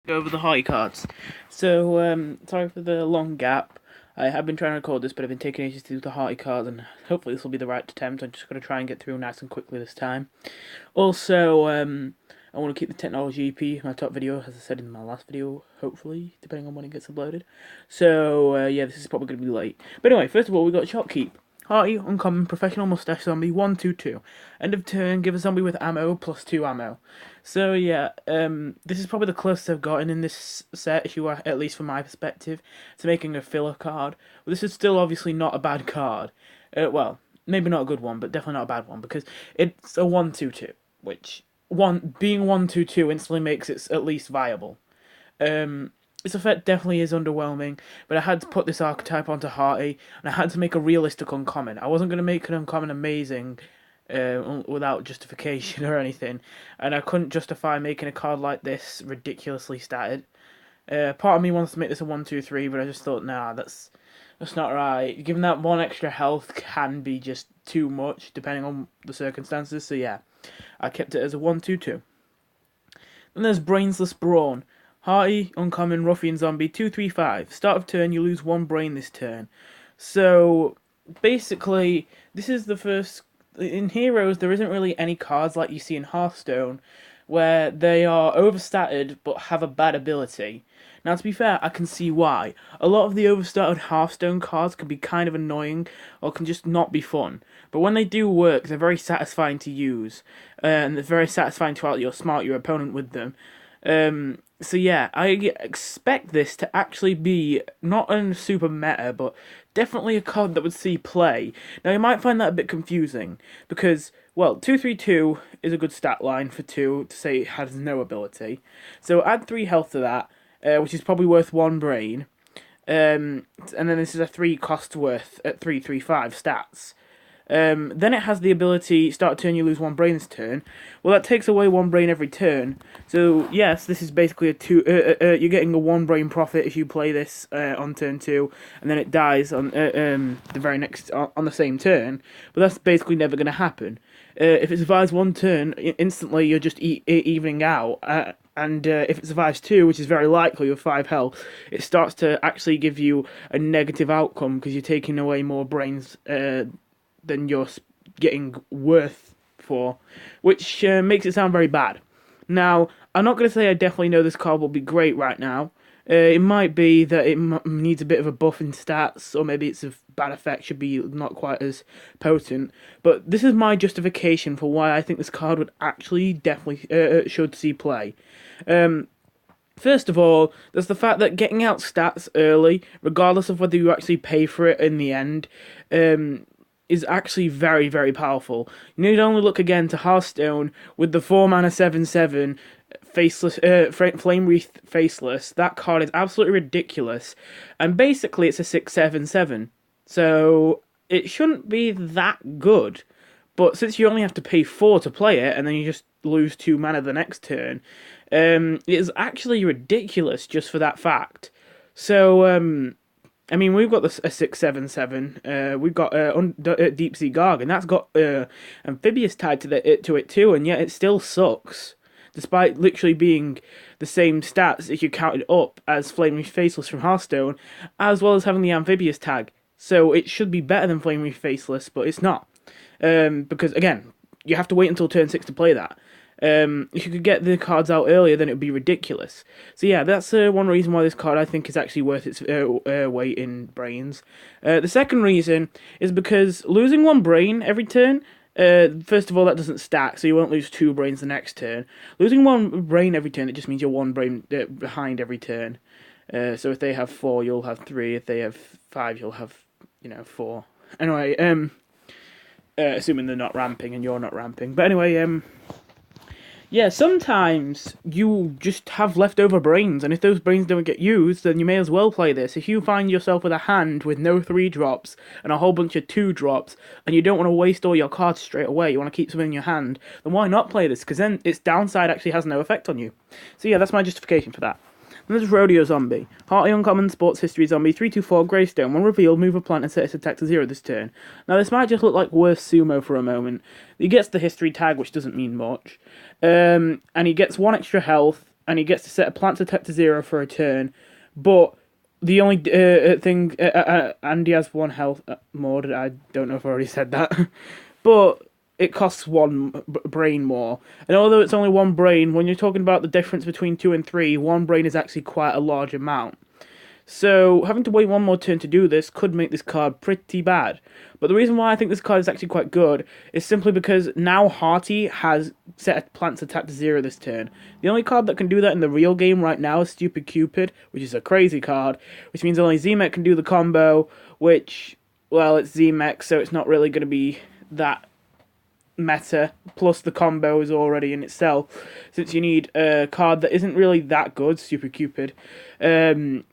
Go over the Hearty cards. So, sorry for the long gap. I have been trying to record this, but I've been taking ages to do the Hearty cards, and hopefully this will be the right attempt. I'm just going to try and get through nice and quickly this time. Also, I want to keep the technology EP my top video, as I said in my last video, hopefully, depending on when it gets uploaded. So, yeah, this is probably going to be late. But anyway, first of all, we got Shopkeep. Hearty, uncommon, professional mustache zombie, 1/2/2. End of turn, give a zombie with ammo, +2 ammo. So yeah, this is probably the closest I've gotten in this set issue, at least from my perspective, to making a filler card. But this is still obviously not a bad card. Well, maybe not a good one, but definitely not a bad one, because it's a 1/2/2, which, being 1/2/2 instantly makes it at least viable. Its effect definitely is underwhelming, but I had to put this archetype onto Hearty, and I had to make a realistic uncommon. I wasn't going to make an uncommon amazing without justification or anything, and I couldn't justify making a card like this ridiculously statted. Part of me wants to make this a 1/2/3, but I just thought, nah, that's not right. Given that one extra health can be just too much, depending on the circumstances, so yeah, I kept it as a 1/2/2. Then there's Brainless Brawn. Hearty, uncommon, ruffian zombie, 2/3/5. Start of turn, you lose one brain this turn. So, basically, this is the first... In Heroes, there isn't really any cards like you see in Hearthstone, where they are overstated but have a bad ability. Now, to be fair, I can see why. A lot of the overstated Hearthstone cards can be kind of annoying, or can just not be fun. But when they do work, they're very satisfying to use, and they're very satisfying to outsmart your opponent with them. So yeah, I expect this to actually be not a super meta, but definitely a card that would see play. Now you might find that a bit confusing, because, well, 2/3/2 is a good stat line for 2 to say it has no ability. So add 3 health to that, which is probably worth 1 brain. And then this is a 3 cost worth at 3/3/5 stats. Then it has the ability, start turn, you lose 1 brain this turn. Well, that takes away 1 brain every turn. So, yes, this is basically a 2... you're getting a 1 brain profit if you play this on turn 2, and then it dies on the very next... on the same turn. But that's basically never going to happen. If it survives 1 turn, instantly you're just evening out. And if it survives 2, which is very likely with 5 health, it starts to actually give you a negative outcome, because you're taking away more brains... than you're getting worth for, which makes it sound very bad. Now, I'm not going to say I definitely know this card will be great right now. It might be that it needs a bit of a buff in stats, or maybe its bad effect should be not quite as potent. But this is my justification for why I think this card would actually definitely should see play. First of all, there's the fact that getting out stats early, regardless of whether you actually pay for it in the end, is actually very, very powerful. You need only look again to Hearthstone with the 4-mana 7/7 faceless, Flame Wreath Faceless. That card is absolutely ridiculous, and basically it's a 6/7/7. So it shouldn't be that good. But since you only have to pay 4 to play it, and then you just lose 2 mana the next turn, it is actually ridiculous just for that fact. So, I mean, we've got a 6/7/7. We've got Deep Sea Garg, that's got Amphibious tied to it too, and yet it still sucks, despite literally being the same stats if you count it up as Flame Wreath Faceless from Hearthstone, as well as having the Amphibious tag. So it should be better than Flame Wreath Faceless, but it's not, because again, you have to wait until turn 6 to play that. If you could get the cards out earlier, then it would be ridiculous. So yeah, that's one reason why this card I think is actually worth its weight in brains. The second reason is because losing 1 brain every turn, first of all, that doesn't stack, so you won't lose 2 brains the next turn. Losing 1 brain every turn, it just means you're 1 brain behind every turn. So if they have 4, you'll have 3. If they have 5, you'll have, 4. Anyway, assuming they're not ramping and you're not ramping. But anyway, yeah, sometimes you just have leftover brains, and if those brains don't get used, then you may as well play this. If you find yourself with a hand with no 3-drops and a whole bunch of 2-drops, and you don't want to waste all your cards straight away, you want to keep some in your hand, then why not play this? Because then its downside actually has no effect on you. So yeah, that's my justification for that. Then there's Rodeo Zombie. Hearty uncommon sports history zombie, 3/4 Greystone. When revealed, move a plant and set its attack to 0 this turn. Now this might just look like worse sumo for a moment. He gets the history tag, which doesn't mean much. And he gets 1 extra health, and he gets to set a plant's attack to 0 for a turn, but the only thing, and he has 1 health more. I don't know if I already said that, but it costs 1 brain more. And although it's only 1 brain, when you're talking about the difference between 2 and 3, 1 brain is actually quite a large amount. So having to wait 1 more turn to do this could make this card pretty bad. But the reason why I think this card is actually quite good is simply because now Hearty has set a plant's attack to 0 this turn. The only card that can do that in the real game right now is Stupid Cupid, which is a crazy card, which means only Z-Mech can do the combo, which, well, it's Z-Mech, so it's not really going to be that meta, plus the combo is already in itself, since you need a card that isn't really that good, Stupid Cupid, in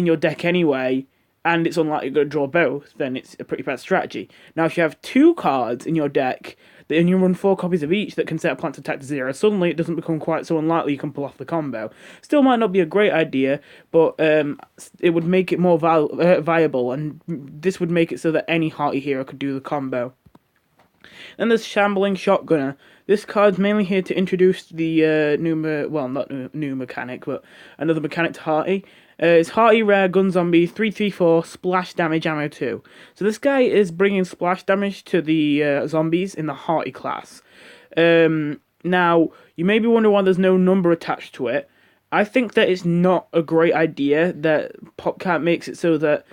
your deck anyway, and it's unlikely you're going to draw both, then it's a pretty bad strategy. Now, if you have 2 cards in your deck, and you run 4 copies of each that can set a plant's attack to 0, suddenly it doesn't become quite so unlikely you can pull off the combo. Still might not be a great idea, but it would make it more viable, and this would make it so that any Hearty hero could do the combo. Then there's Shambling Shotgunner. This card's mainly here to introduce the not new mechanic, but another mechanic to Hearty. It's Hearty Rare Gun Zombie 334 Splash Damage Ammo 2. So this guy is bringing splash damage to the zombies in the Hearty class. Now, you may be wondering why there's no number attached to it. I think that it's not a great idea that PopCat makes it so that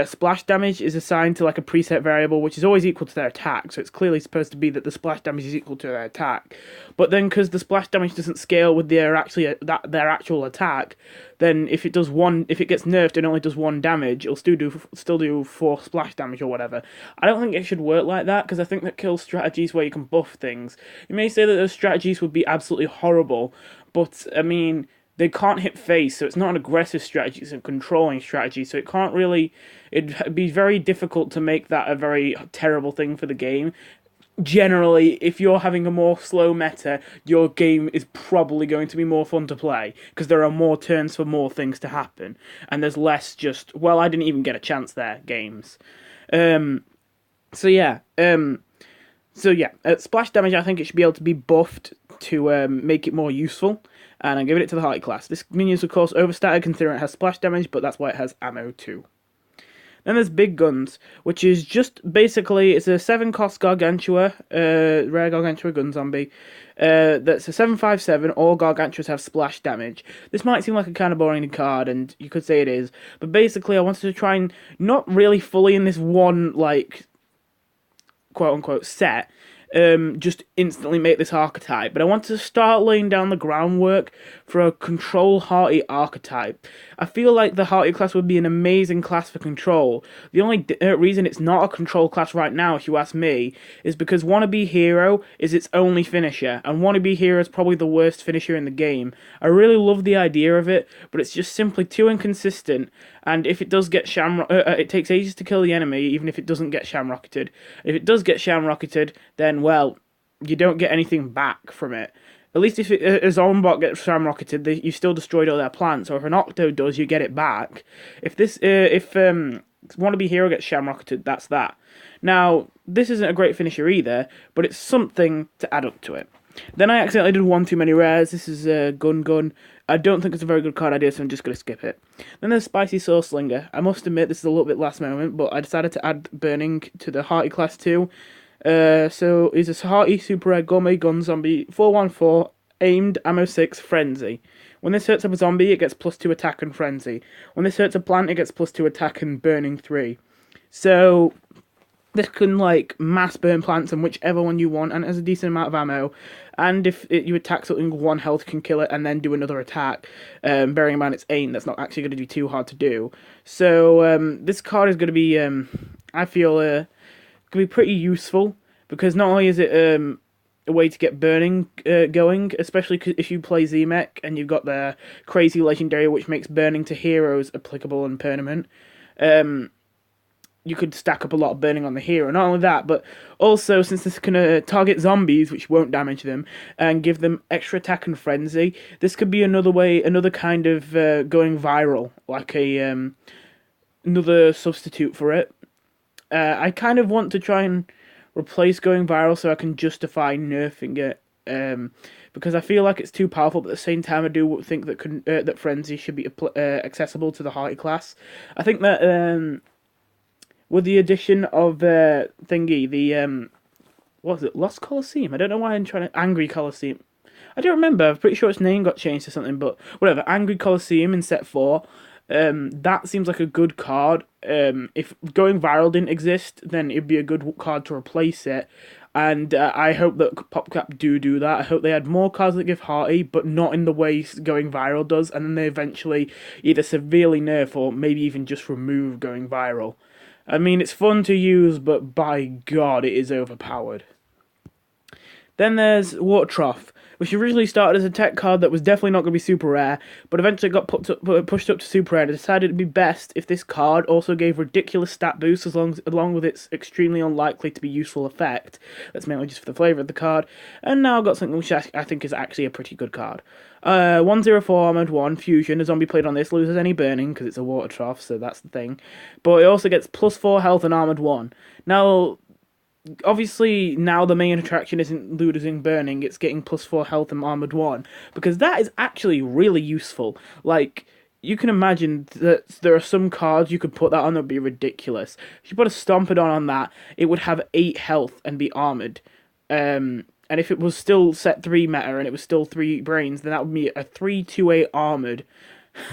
splash damage is assigned to like a preset variable, which is always equal to their attack. So it's clearly supposed to be that the splash damage is equal to their attack. But then, because the splash damage doesn't scale with their actual attack, then if it gets nerfed and only does 1 damage, it'll still do 4 splash damage or whatever. I don't think it should work like that, because I think that kills strategies where you can buff things. You may say that those strategies would be absolutely horrible, but I mean, they can't hit face, so it's not an aggressive strategy, it's a controlling strategy, so it'd be very difficult to make that a very terrible thing for the game. Generally, if you're having a more slow meta, your game is probably going to be more fun to play, because there are more turns for more things to happen, and there's less just, well, I didn't even get a chance there, games. Splash damage, I think it should be able to be buffed to make it more useful, and I'm giving it to the Hearty class. This minion is, of course, overstated considering it has splash damage, but that's why it has ammo too. Then there's Big Guns, which is just basically, it's a 7-cost Gargantua, rare Gargantua gun zombie. That's a 7/5/7. All Gargantuas have splash damage. This might seem like a kind of boring card, and you could say it is, but basically I wanted to try and, not really fully in this one, like, quote-unquote set, just instantly make this archetype, but I want to start laying down the groundwork for a control Hearty archetype. I feel like the Hearty class would be an amazing class for control. The only reason it's not a control class right now, if you ask me, is because Wannabe Hero is its only finisher, and Wannabe Hero is probably the worst finisher in the game. I really love the idea of it, but it's just simply too inconsistent, and if it does get it takes ages to kill the enemy, even if it doesn't get shamrocketed. If it does get shamrocketed, then, well, you don't get anything back from it. At least if a Zombot gets shamrocketed, you still destroyed all their plants, or if an Octo does, you get it back. If Wannabe Hero gets shamrocketed, that's that. Now, this isn't a great finisher either, but it's something to add up to it. Then I accidentally did 1 too many rares. This is Gun. I don't think it's a very good card idea, so I'm just going to skip it. Then there's Spicy Soul Slinger. I must admit, this is a little bit last moment, but I decided to add Burning to the Hearty class too. So he's a Hearty Super Rare Gourmet Gun Zombie, 4/1/4, aimed, ammo 6, frenzy. When this hurts a zombie, it gets +2 attack and frenzy. When this hurts a plant, it gets +2 attack and burning 3. So this can, like, mass burn plants and whichever one you want, and it has a decent amount of ammo. And if you attack something, 1 health can kill it and then do another attack. Bearing in mind it's aimed, that's not actually going to be too hard to do. So this card is going to be, I feel, going to be pretty useful, because not only is it a way to get burning going, especially if you play Z-Mech and you've got the crazy legendary which makes burning to heroes applicable and permanent. You could stack up a lot of burning on the hero. Not only that, but also, since this can target zombies, which won't damage them, and give them extra attack and frenzy, this could be another kind of going viral, like another substitute for it. I kind of want to try and replace going viral so I can justify nerfing it, because I feel like it's too powerful, but at the same time I do think that Frenzy should be accessible to the Hearty class. I think that with the addition of thingy, the what was it, Lost Colosseum? I don't know why I'm trying to... Angry Colosseum. I don't remember. I'm pretty sure its name got changed to something, but whatever. Angry Colosseum in set 4. That seems like a good card. If Going Viral didn't exist, then it'd be a good card to replace it. And I hope that PopCap do that. I hope they add more cards that give Hearty, but not in the way Going Viral does, and then they eventually either severely nerf or maybe even just remove Going Viral. I mean, it's fun to use, but by God, it is overpowered. Then there's Water Trough, which originally started as a tech card that was definitely not going to be super rare, but eventually got pushed up to super rare, and decided it'd be best if this card also gave ridiculous stat boosts along with its extremely unlikely to be useful effect. That's mainly just for the flavour of the card, and now I've got something which I think is actually a pretty good card. 104 Armoured 1 Fusion. A zombie played on this loses any burning because it's a Water Trough, so that's the thing. But it also gets plus 4 health and Armoured 1. Now, obviously, now the main attraction isn't losing burning, it's getting plus 4 health and Armoured 1, because that is actually really useful. Like, you can imagine that there are some cards you could put that on that would be ridiculous. If you put a Stompodon on that, it would have 8 health and be armoured. And if it was still set 3 meta and it was still 3 brains, then that would be a 3-2-8 armoured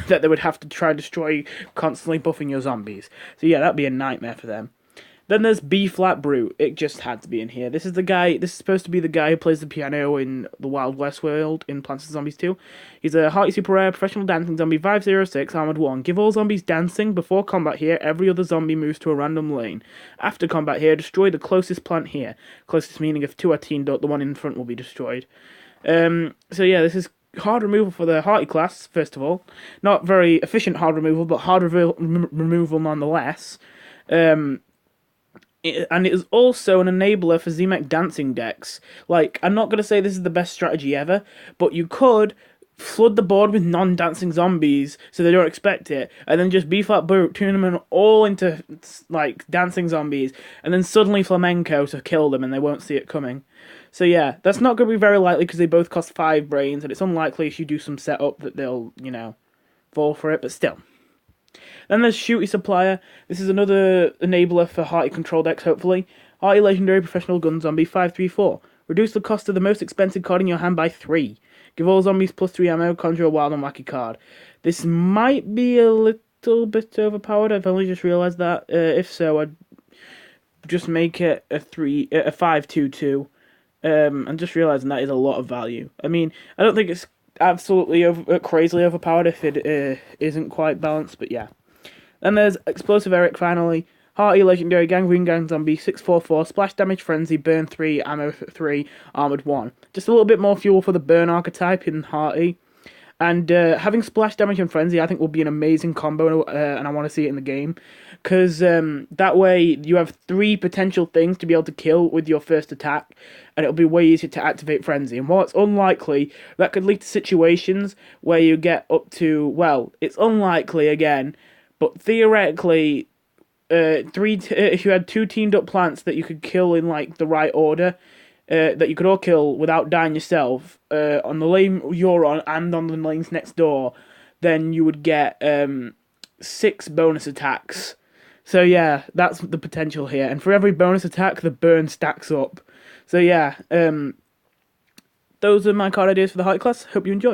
that they would have to try to destroy, constantly buffing your zombies. So yeah, that'd be a nightmare for them. Then there's B-Flat Brute. It just had to be in here. This is supposed to be the guy who plays the piano in the Wild West world in Plants vs. Zombies 2. He's a Hearty super rare professional dancing zombie, 506, armored 1. Give all zombies dancing. Before combat here, every other zombie moves to a random lane. After combat here, destroy the closest plant here. Closest meaning if 2 are teamed up, the one in front will be destroyed. So yeah, this is hard removal for the Hearty class, first of all. Not very efficient hard removal, but hard removal nonetheless. And it is also an enabler for ZMech dancing decks. Like, I'm not going to say this is the best strategy ever, but you could flood the board with non-dancing zombies so they don't expect it, and then just B-Flat Brute, turn them all into, like, dancing zombies, and then suddenly Flamenco to kill them and they won't see it coming. So yeah, that's not going to be very likely because they both cost 5 brains, and it's unlikely if you do some setup that they'll, fall for it, but still. Then there's Shooty Supplier. This is another enabler for Hearty control decks, hopefully. Hearty Legendary Professional Gun Zombie 534. Reduce the cost of the most expensive card in your hand by 3. Give all zombies plus 3 ammo, conjure a wild and wacky card. This might be a little bit overpowered. I've only just realised that. If so, I'd just make it a 5-2-2. I'm just realising that is a lot of value. I mean, I don't think it's absolutely crazily overpowered if it isn't quite balanced, but yeah. Then there's Explosive Eric, finally. Hearty Legendary Gangrene Gang Zombie 644, Splash Damage Frenzy, Burn 3, Ammo 3, Armoured 1. Just a little bit more fuel for the Burn archetype in Hearty. And having Splash Damage and Frenzy, I think, will be an amazing combo, and I want to see it in the game. Because that way, you have 3 potential things to be able to kill with your first attack, and it'll be way easier to activate Frenzy. And while it's unlikely, that could lead to situations where you get up to, well, it's unlikely again, but theoretically, if you had 2 teamed up plants that you could kill in like the right order, that you could all kill without dying yourself, on the lane you're on and on the lanes next door, then you would get 6 bonus attacks. So yeah, that's the potential here. And for every bonus attack, the burn stacks up. So yeah, those are my card ideas for the Hearty class. Hope you enjoy.